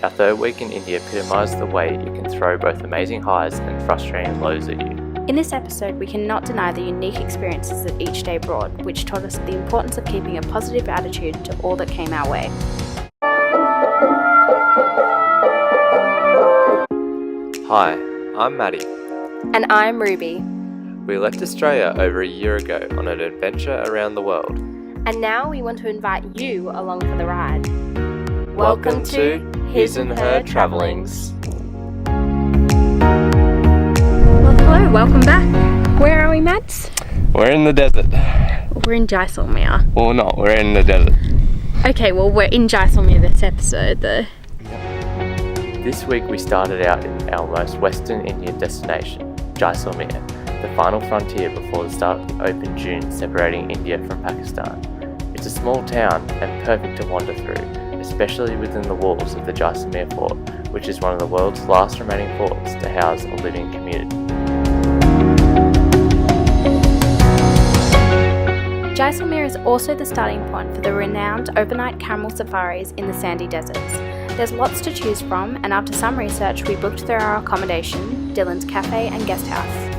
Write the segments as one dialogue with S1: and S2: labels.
S1: our third week in India epitomised the way it can throw both amazing highs and frustrating lows at you.
S2: In this episode, we cannot deny the unique experiences that each day brought, which taught us the importance of keeping a positive attitude to all that came our way.
S1: Hi, I'm Maddie.
S2: And I'm Ruby.
S1: We left Australia over a year ago on an adventure around the world.
S2: And now we want to invite you along for the ride.
S1: Welcome to His and Her Travellings.
S2: Well, hello, welcome back. Where are we, Mads?
S1: We're in the desert.
S2: We're in Jaisalmer.
S1: Well, not, we're in the desert.
S2: Okay, well, we're in Jaisalmer this episode, though.
S1: This week we started out in our most western Indian destination, Jaisalmer, the final frontier before the start of the open dune separating India from Pakistan. It's a small town and perfect to wander through, especially within the walls of the Jaisalmer fort, which is one of the world's last remaining forts to house a living community.
S2: Jaisalmer is also the starting point for the renowned overnight camel safaris in the sandy deserts. There's lots to choose from, and after some research we booked through our accommodation, Dylan's Cafe and Guesthouse.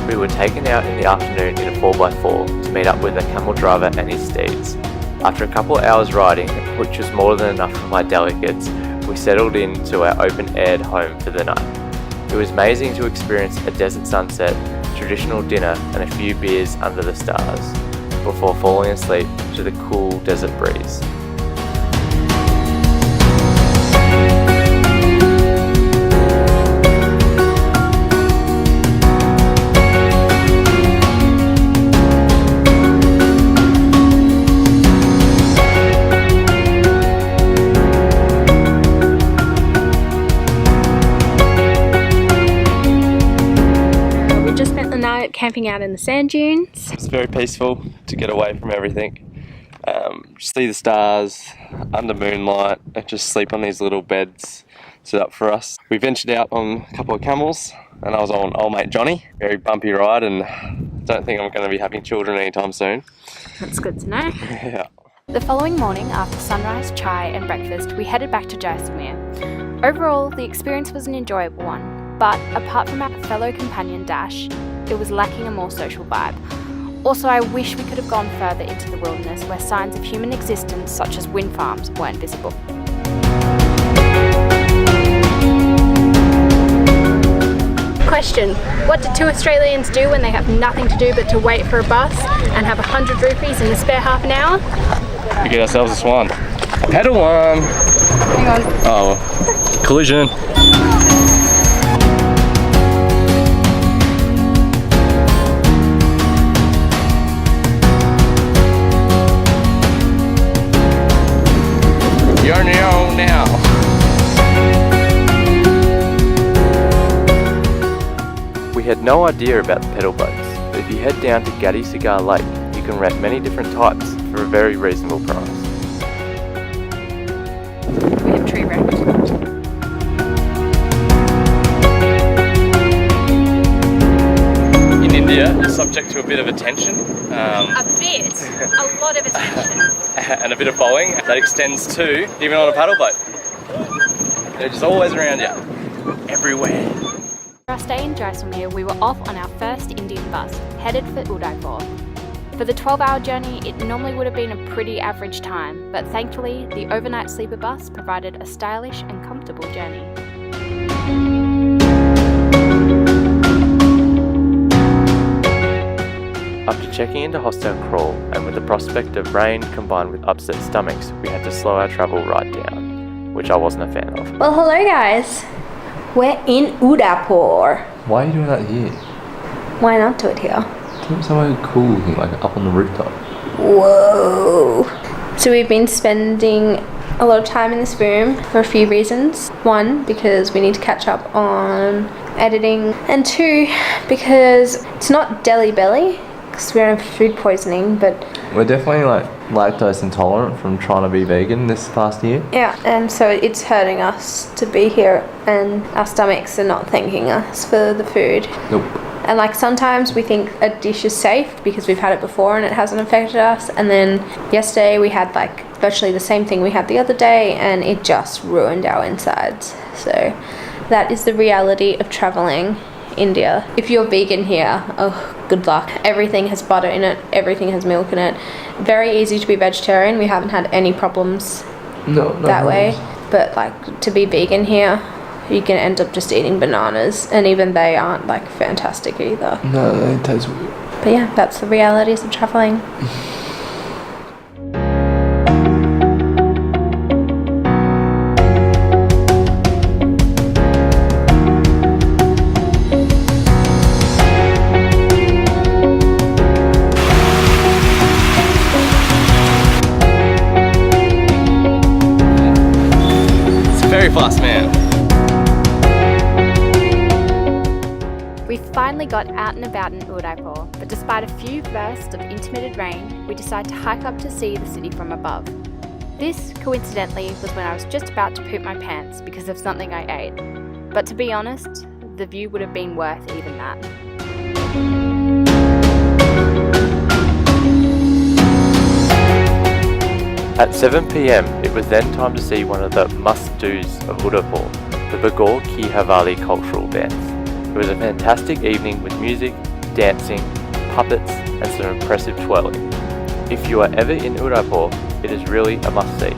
S1: We were taken out in the afternoon in a 4x4 to meet up with a camel driver and his steeds. After a couple of hours riding, which was more than enough for my delicates, we settled in to our open-aired home for the night. It was amazing to experience a desert sunset, traditional dinner and a few beers under the stars, before falling asleep to the cool desert breeze.
S2: Camping out in the sand dunes.
S1: It's very peaceful to get away from everything. See the stars under moonlight and just sleep on these little beds set up for us. We ventured out on a couple of camels and I was on old mate Johnny. Very bumpy ride and don't think I'm going to be having children anytime soon.
S2: That's good to know.
S1: Yeah.
S2: The following morning, after sunrise, chai and breakfast, we headed back to Jaisalmer. Overall, the experience was an enjoyable one, but apart from our fellow companion Dash, it was lacking a more social vibe. Also, I wish we could have gone further into the wilderness where signs of human existence such as wind farms weren't visible. Question: what do two Australians do when they have nothing to do but to wait for a bus and have 100 rupees in the spare half an hour?
S1: We get ourselves a swan. Pedal one!
S2: Hang on.
S1: Oh, collision. You're on your own now. We had no idea about the pedal boats, but if you head down to Gaddi Cigar Lake, you can rent many different types for a very reasonable price.
S2: We have tree wrecked.
S1: In India, you're subject to a bit of attention.
S2: A lot of attention.
S1: And a bit of bowling that extends to even on a paddle boat. They're just always around you, everywhere.
S2: For our stay in Jaisalmer, we were off on our first Indian bus, headed for Udaipur. For the 12-hour journey, it normally would have been a pretty average time, but thankfully, the overnight sleeper bus provided a stylish and comfortable journey.
S1: After checking into Hostel Crawl, and with the prospect of rain combined with upset stomachs, we had to slow our travel right down, which I wasn't a fan of.
S2: Well, hello guys. We're in Udaipur.
S3: Why are you doing that here?
S2: Why not do it here?
S3: Do it somewhere cool looking, like up on the rooftop.
S2: Whoa. So we've been spending a lot of time in this room for a few reasons. One, because we need to catch up on editing. And two, because it's not Delhi belly, because we don't have food poisoning, but...
S3: We're definitely like lactose intolerant from trying to be vegan this past year.
S2: Yeah, and so it's hurting us to be here, and our stomachs are not thanking us for the food.
S3: Nope.
S2: And like sometimes we think a dish is safe because we've had it before and it hasn't affected us, and then yesterday we had like virtually the same thing we had the other day and it just ruined our insides. So that is the reality of traveling India. If you're vegan here, oh, good luck. Everything has butter in it, everything has milk in it. Very easy to be vegetarian. We haven't had any problems that way. But like to be vegan here, you can end up just eating bananas, and even they aren't like fantastic either.
S3: No, they taste weird.
S2: But yeah, that's the realities of traveling.
S3: Very fast, man.
S2: We finally got out and about in Udaipur, but despite a few bursts of intermittent rain, we decided to hike up to see the city from above. This, coincidentally, was when I was just about to poop my pants because of something I ate. But to be honest, the view would have been worth even that.
S1: At 7 PM, it was then time to see one of the must-dos of Udaipur, the Bagor Ki Havali cultural dance. It was a fantastic evening with music, dancing, puppets and some impressive twirling. If you are ever in Udaipur, it is really a must-see.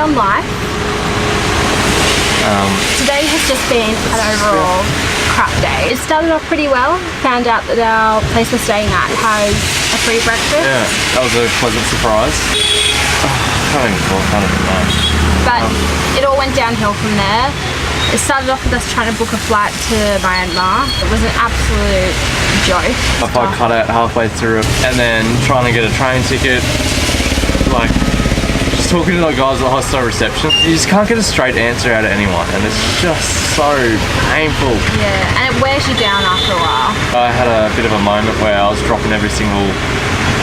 S2: On life. Today has just been an overall crap day. It started off pretty well. Found out that our place we're staying at has a free breakfast.
S3: Yeah, that was a pleasant surprise. Can't even talk, can't even know.
S2: But it all went downhill from there. It started off with us trying to book a flight to Myanmar. It was an absolute joke.
S3: If I cut out halfway through it and then trying to get a train ticket, like talking to the guys at the hostel reception, you just can't get a straight answer out of anyone, and it's just so painful.
S2: Yeah, and it wears you down after a while.
S3: I had a bit of a moment where I was dropping every single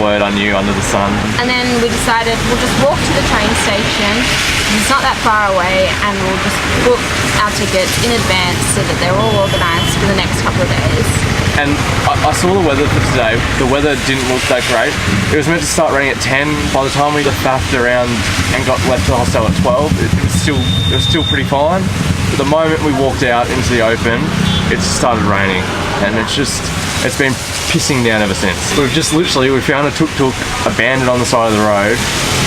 S3: word I knew under the sun.
S2: And then we decided we'll just walk to the train station. It's not that far away, and we'll just book our tickets in advance so that they're all organised for the next couple of days.
S3: And I saw the weather for today. The weather didn't look that great. It was meant to start raining at 10. By the time we faffed around and got left to the hostel at 12, it was still pretty fine. But the moment we walked out into the open, it started raining, and it's been pissing down ever since. We found a tuk-tuk abandoned on the side of the road,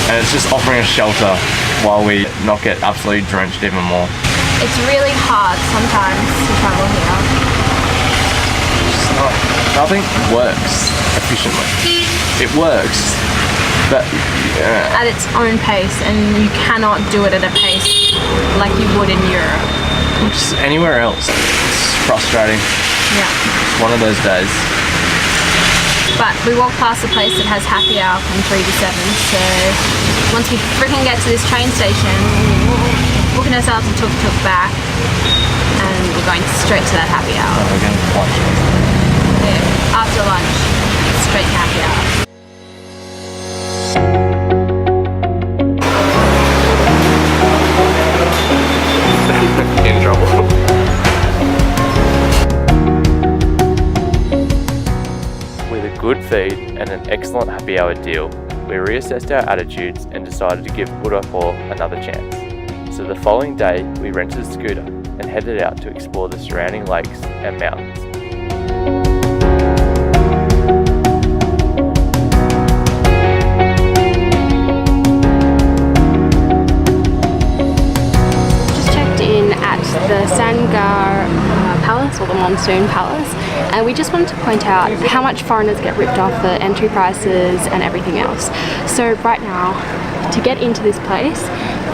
S3: and it's just offering us shelter while we not get absolutely drenched even more.
S2: It's really hard sometimes to travel here.
S3: Nothing works efficiently. It works, but
S2: at its own pace, and you cannot do it at a pace like you would in Europe.
S3: Just anywhere else. It's frustrating.
S2: Yeah.
S3: It's one of those days.
S2: But we walk past a place that has happy hour from 3 to 7, so once we freaking get to this train station, we're booking ourselves a tuk-tuk back, and we're going straight to that happy hour.
S3: Oh, we're going to watch it.
S2: Yeah, after lunch, straight to happy hour.
S1: In trouble. With a good feed and an excellent happy hour deal, we reassessed our attitudes and decided to give Udaipur another chance. So the following day, we rented a scooter and headed out to explore the surrounding lakes and mountains.
S2: The Sangar Palace, or the Monsoon Palace, and we just wanted to point out how much foreigners get ripped off the entry prices and everything else. So right now, to get into this place,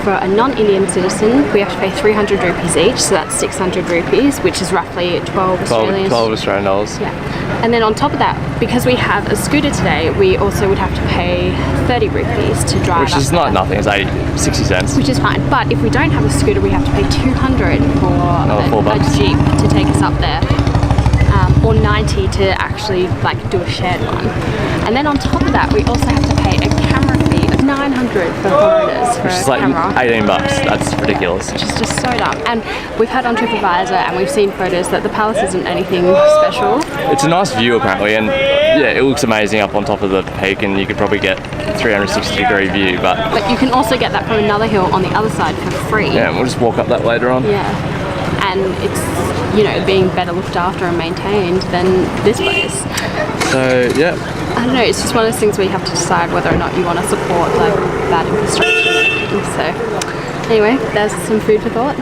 S2: for a non-Indian citizen, we have to pay 300 rupees each, so that's 600 rupees, which is roughly 12 Australian.
S3: 12 Australian dollars.
S2: Yeah. And then on top of that, because we have a scooter today, we also would have to pay 30 rupees to drive.
S3: Which is not nothing, it's 60 cents.
S2: Which is fine. But if we don't have a scooter, we have to pay 200 for a Jeep to take us up there. Or 90 to actually like do a shared one. And then on top of that, we also have to pay a camera fee of 900 for foreigners for
S3: Which is
S2: a
S3: like
S2: camera.
S3: $18. That's ridiculous.
S2: Which is just so dumb. And we've had on TripAdvisor and we've seen photos that the palace isn't anything special.
S3: It's a nice view apparently, and yeah, it looks amazing up on top of the peak, and you could probably get a 360-degree view. But
S2: you can also get that from another hill on the other side for free.
S3: Yeah, we'll just walk up that later on.
S2: Yeah. And it's, you know, being better looked after and maintained than this place.
S3: So, yeah.
S2: I don't know, it's just one of those things where you have to decide whether or not you want to support like that infrastructure. So, anyway, there's some food for thought.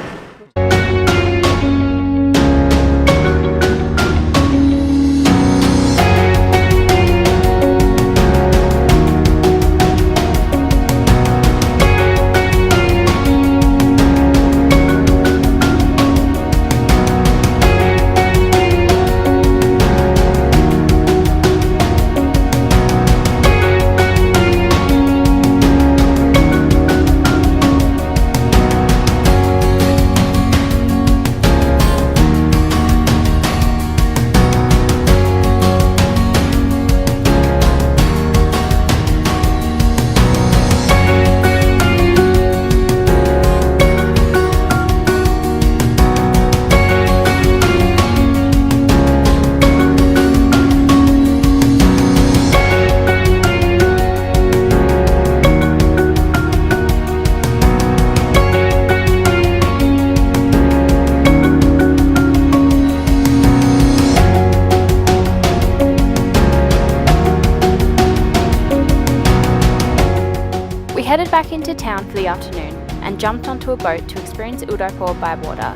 S2: Headed back into town for the afternoon and jumped onto a boat to experience Udaipur by water.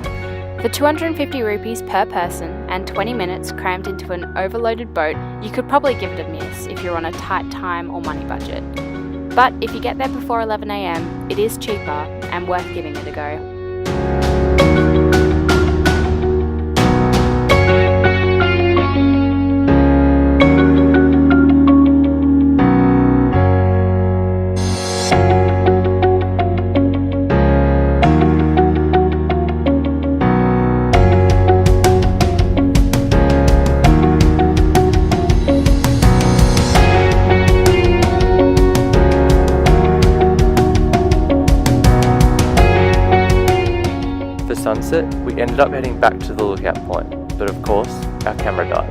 S2: For 250 rupees per person and 20 minutes crammed into an overloaded boat, you could probably give it a miss if you're on a tight time or money budget. But if you get there before 11 AM, it is cheaper and worth giving it a go.
S1: Sunset, we ended up heading back to the lookout point, but of course, our camera died.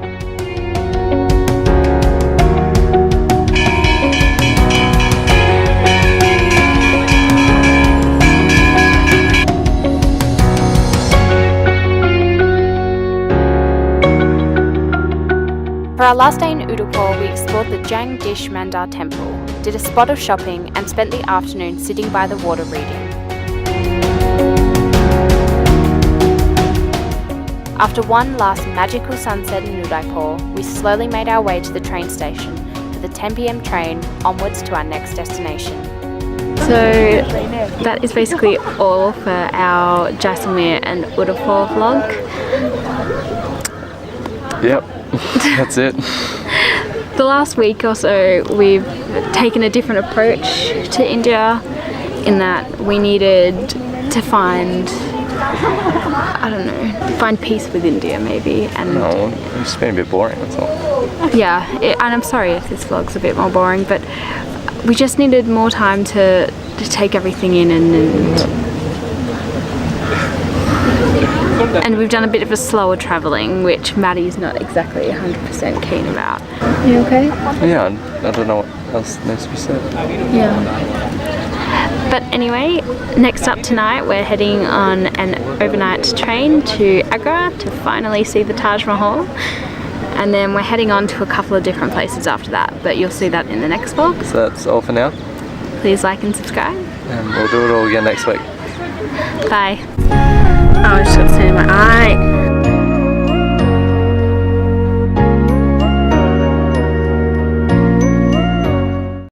S1: For our last day in Udaipur, we explored the Jagdish Mandar temple, did a spot of shopping and spent the afternoon sitting by the water reading. After one last magical sunset in Udaipur, we slowly made our way to the train station for the 10 PM train onwards to our next destination. So that is basically all for our Jaisalmer and Udaipur vlog.
S3: Yep, that's it.
S2: The last week or so we've taken a different approach to India in that we needed to find peace with India maybe, and
S3: no, it's just been a bit boring, that's all.
S2: Yeah, and I'm sorry if this vlog's a bit more boring, but we just needed more time to take everything in and we've done a bit of a slower travelling, which Maddie's not exactly 100% keen about. You okay?
S3: Yeah, I don't know what else needs to be said.
S2: Yeah. But anyway, next up tonight we're heading on an overnight train to Agra to finally see the Taj Mahal, and then we're heading on to a couple of different places after that, but you'll see that in the next vlog.
S3: So that's all for now.
S2: Please like and subscribe.
S3: And we'll do it all again next week.
S2: Bye. Oh, I just got sand in my eye.